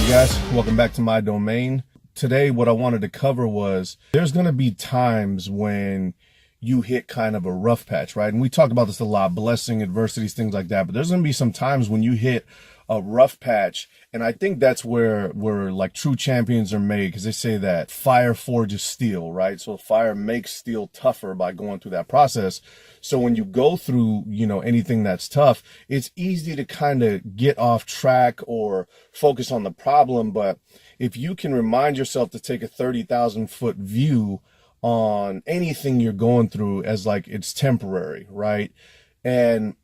Hey guys, welcome back to my domain. Today what I wanted to cover was there's going to be times when you hit kind of a rough patch, right? And we talk about this a lot, blessing, adversities, things like that. But there's going to be some times when you hit a rough patch. And I think that's where like true champions are made, because they say that fire forges steel, right? So fire makes steel tougher by going through that process. So when you go through, anything that's tough, it's easy to kind of get off track or focus on the problem. But if you can remind yourself to take a 30,000 foot view on anything you're going through as like it's temporary, right? And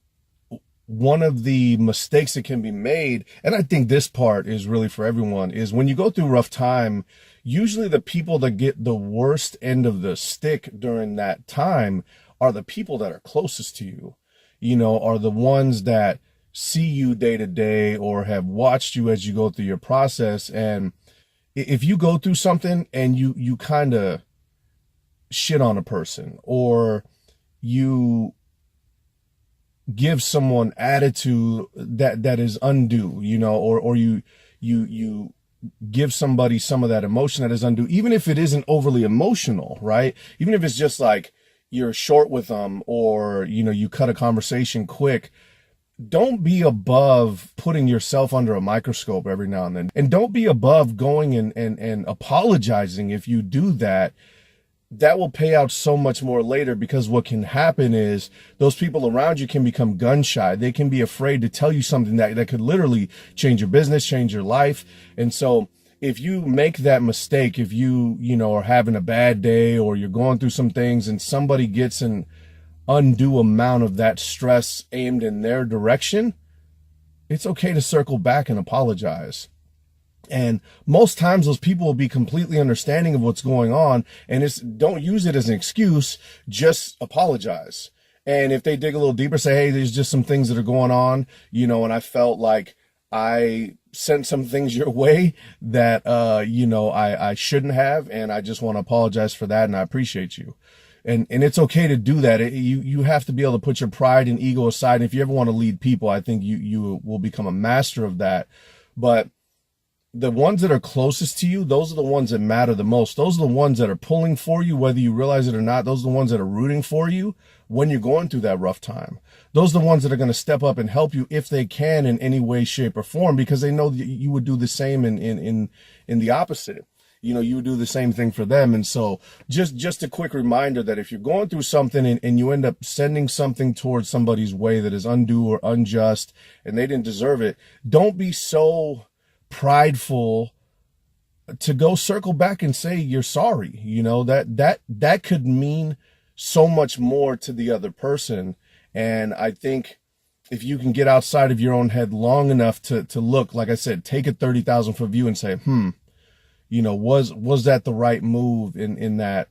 one of the mistakes that can be made, and I think this part is really for everyone, is when you go through rough time, usually the people that get the worst end of the stick during that time are the people that are closest to you, are the ones that see you day to day or have watched you as you go through your process. And if you go through something and you kind of shit on a person, or you give someone attitude that is undue, or you give somebody some of that emotion that is undue, even if it isn't overly emotional, right? Even if it's just like you're short with them, or, you cut a conversation quick. Don't be above putting yourself under a microscope every now and then. And don't be above going and apologizing if you do that. That will pay out so much more later, because what can happen is those people around you can become gun shy. They can be afraid to tell you something that could literally change your business, change your life. And so if you make that mistake, if you are having a bad day, or you're going through some things and somebody gets an undue amount of that stress aimed in their direction, it's okay to circle back and apologize. And most times those people will be completely understanding of what's going on. And don't use it as an excuse, just apologize. And if they dig a little deeper, say, hey, there's just some things that are going on, and I felt like I sent some things your way that, I shouldn't have. And I just want to apologize for that. And I appreciate you. And it's okay to do that. You have to be able to put your pride and ego aside. And if you ever want to lead people, I think you will become a master of that. But the ones that are closest to you, those are the ones that matter the most. Those are the ones that are pulling for you, whether you realize it or not. Those are the ones that are rooting for you when you're going through that rough time. Those are the ones that are going to step up and help you if they can in any way, shape, or form, because they know that you would do the same in the opposite. You would do the same thing for them. And so just a quick reminder that if you're going through something and you end up sending something towards somebody's way that is undue or unjust and they didn't deserve it, don't be so prideful to go circle back and say you're sorry. That could mean so much more to the other person. And I think if you can get outside of your own head long enough to look, like I said, take a 30,000 foot view and say, was that the right move in that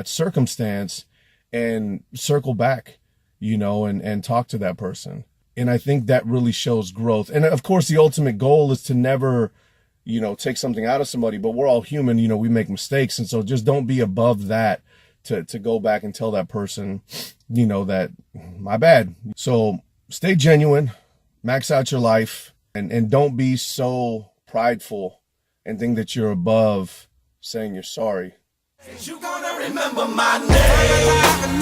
circumstance, and circle back, and talk to that person. And I think that really shows growth. And of course, the ultimate goal is to never, take something out of somebody, but we're all human, we make mistakes. And so just don't be above that to go back and tell that person, that my bad. So stay genuine, max out your life, and don't be so prideful and think that you're above saying you're sorry. You gonna remember my name.